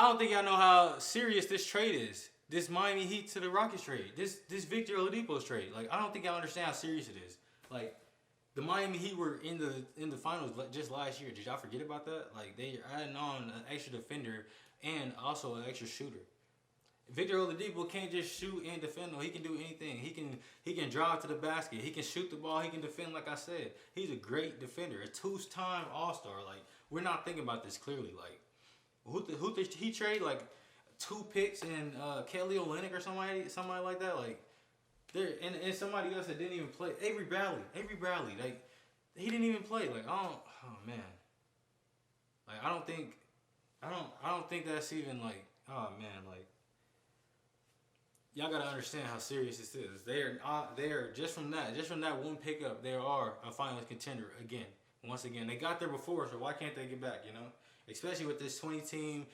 don't think y'all know how serious this trade is. This Miami Heat to the Rockets trade. This Victor Oladipo's trade. Like, I don't think y'all understand how serious it is. Like, the Miami Heat were in the finals just last year. Did y'all forget about that? Like, they are adding on an extra defender and also an extra shooter. Victor Oladipo can't just shoot and defend. No, he can do anything. He can drive to the basket. He can shoot the ball. He can defend. Like I said, he's a great defender. A two-time All-Star. Like, we're not thinking about this clearly. Like, who did he trade? Like, 2 picks and Kelly Olynyk or somebody like that. Like, there and somebody else that didn't even play. Avery Bradley. Like, he didn't even play. Like, I don't. Oh man. Like, I don't think that's even like. Oh man. Like, y'all gotta understand how serious this is. They are just from that one pickup. They are a finals contender again. Once again, they got there before, so why can't they get back? You know, especially with this 20-team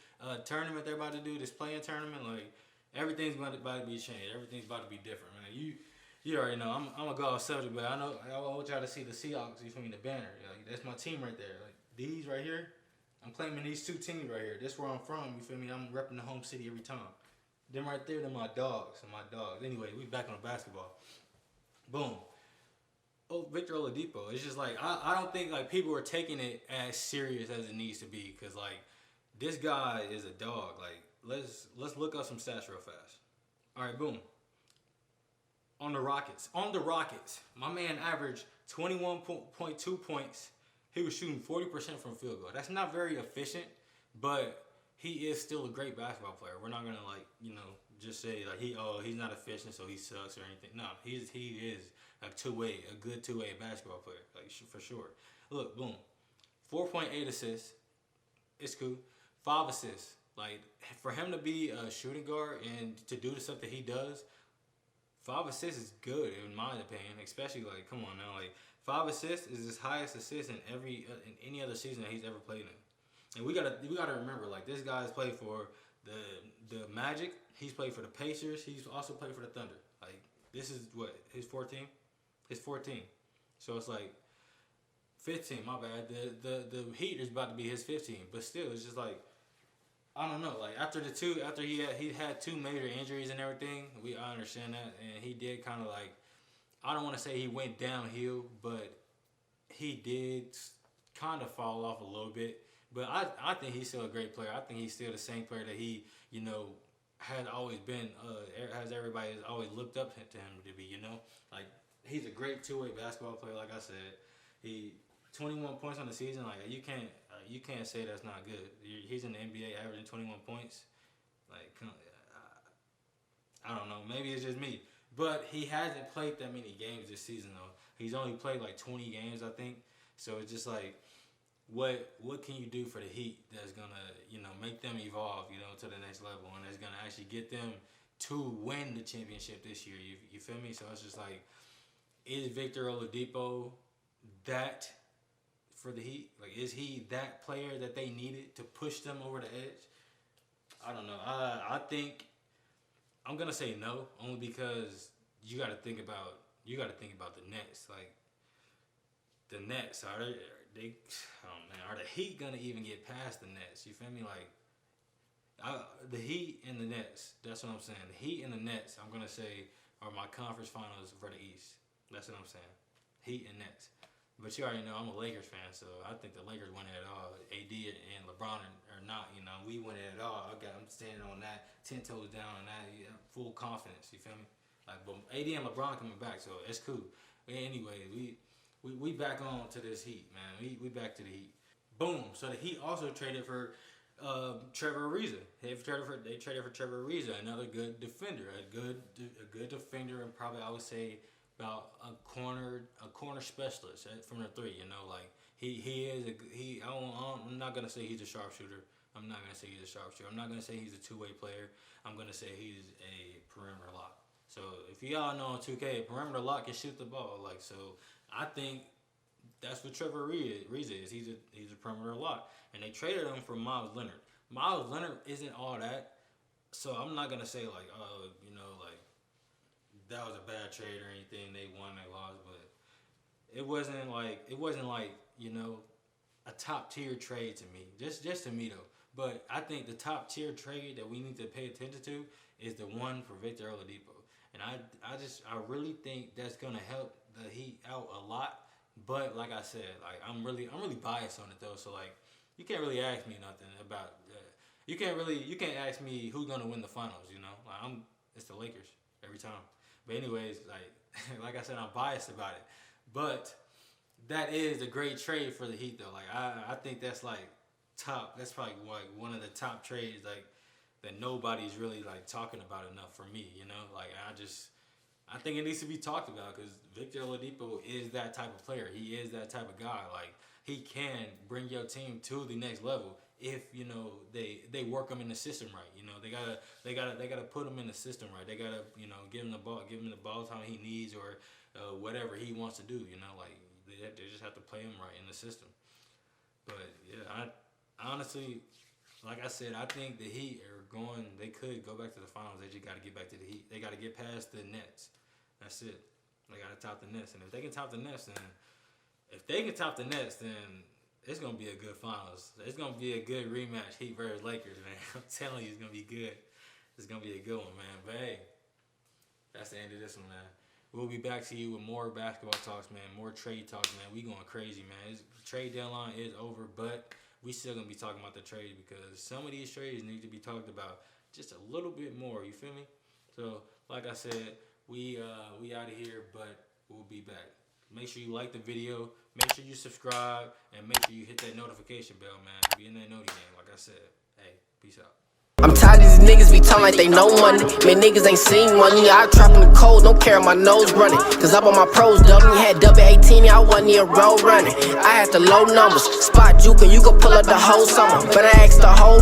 tournament they're about to do, this playing tournament. Like, everything's about to be changed. Everything's about to be different, man. You already know. I'm gonna go off subject, but I want y'all to see the Seahawks. You feel me? The banner. Like, that's my team right there. Like, these right here. I'm claiming these 2 teams right here. This where I'm from. You feel me? I'm repping the home city every time. Them right there, they're my dogs. Anyway, we back on basketball. Boom. Oh, Victor Oladipo. It's just like, I don't think like people are taking it as serious as it needs to be, because like, this guy is a dog. Like, let's look up some stats real fast. All right, boom. On the Rockets, my man averaged 21.2 points. He was shooting 40% from field goal. That's not very efficient, but he is still a great basketball player. We're not gonna like, just say like he's not efficient, so he sucks or anything. No, he is a good two-way basketball player, like for sure. Look, boom, 4.8 assists. It's cool. 5 assists. Like, for him to be a shooting guard and to do the stuff that he does, 5 assists is good in my opinion. Especially like, come on now, like 5 assists is his highest assist in any other season that he's ever played in. And we gotta remember, like, this guy's played for the Magic. He's played for the Pacers. He's also played for the Thunder. Like, this is what, his 14? His 14. So it's like 15. My bad. The Heat is about to be his 15. But still, it's just like, I don't know. Like, after he had 2 major injuries and everything. I understand that, and he did kind of like, I don't want to say he went downhill, but he did kind of fall off a little bit. But I think he's still a great player. I think he's still the same player that he, has always been, has everybody has always looked up to him to be, Like, he's a great two-way basketball player, like I said. He 21 points on the season, like, you can't say that's not good. He's in the NBA averaging 21 points. Like, I don't know, maybe it's just me. But he hasn't played that many games this season, though. He's only played like 20 games, I think. So it's just like, what can you do for the Heat that's gonna make them evolve to the next level, and that's gonna actually get them to win the championship this year? You feel me? So it's just like, is Victor Oladipo that for the Heat? Like, is he that player that they needed to push them over the edge? I don't know. I think I'm gonna say no, only because you got to think about the Nets. Like, the Nets, are the Heat gonna even get past the Nets? You feel me? Like, the Heat and the Nets. That's what I'm saying. The Heat and the Nets, I'm gonna say, are my conference finals for the East. That's what I'm saying. Heat and Nets. But you already know I'm a Lakers fan, so I think the Lakers win it all. AD and LeBron are not. We win it all. I'm standing on that, 10 toes down on that. Full confidence. You feel me? Like, but AD and LeBron coming back, so it's cool. But anyway, we back on to this Heat, man. We back to the Heat. Boom. So the Heat also traded for Trevor Ariza. They traded for Trevor Ariza, another good defender, a good defender, and probably I would say about a corner specialist from the 3. Like, I'm not gonna say he's a sharpshooter. I'm not gonna say he's a two-way player. I'm gonna say he's a perimeter lock. So if y'all know on 2K, a perimeter lock can shoot the ball. Like, so I think that's what Trevor Ariza is. He's a perimeter lock, and they traded him for Miles Leonard. Miles Leonard isn't all that, so I'm not gonna say like, like that was a bad trade or anything. They won, they lost, but it wasn't like a top tier trade to me. Just to me though. But I think the top tier trade that we need to pay attention to is the one for Victor Oladipo. And I really think that's gonna help the Heat out a lot. But like I said, like I'm really biased on it though. So like you can't really ask me nothing about. You can't ask me who's gonna win the finals. You know, like it's the Lakers every time. But anyways, like I said, I'm biased about it. But that is a great trade for the Heat though. Like I think that's like top. That's probably like one of the top trades like that nobody's really like talking about enough for me. You know, like I think it needs to be talked about because Victor Oladipo is that type of player. He is that type of guy. Like he can bring your team to the next level if you know they work him in the system right. You know they gotta put him in the system right. They gotta give him the ball time he needs or whatever he wants to do. You know like they just have to play him right in the system. But yeah, I honestly, like I said, I think the Heat are going. They could go back to the finals. They just got to get back to the Heat. They got to get past the Nets. That's it. They got to top the Nets, and if they can top the Nets, then it's gonna be a good finals. It's gonna be a good rematch, Heat versus Lakers, man. I'm telling you, it's gonna be good. It's gonna be a good one, man. But hey, that's the end of this one, man. We'll be back to you with more basketball talks, man. More trade talks, man. We going crazy, man. The trade deadline is over, but we still gonna be talking about the trade because some of these trades need to be talked about just a little bit more. You feel me? So, like I said, we out of here, but we'll be back. Make sure you like the video. Make sure you subscribe, and make sure you hit that notification bell, man. Be in that noti game, like I said. Hey, peace out. I'm tired of these niggas be talking like they know money. Man, niggas ain't seen money. I trap in the cold, don't care, my nose running. Cause up on my pros, W had W18, I wasn't here road running. I had the low numbers, spot juke, and you can pull up the whole summer. But I asked the whole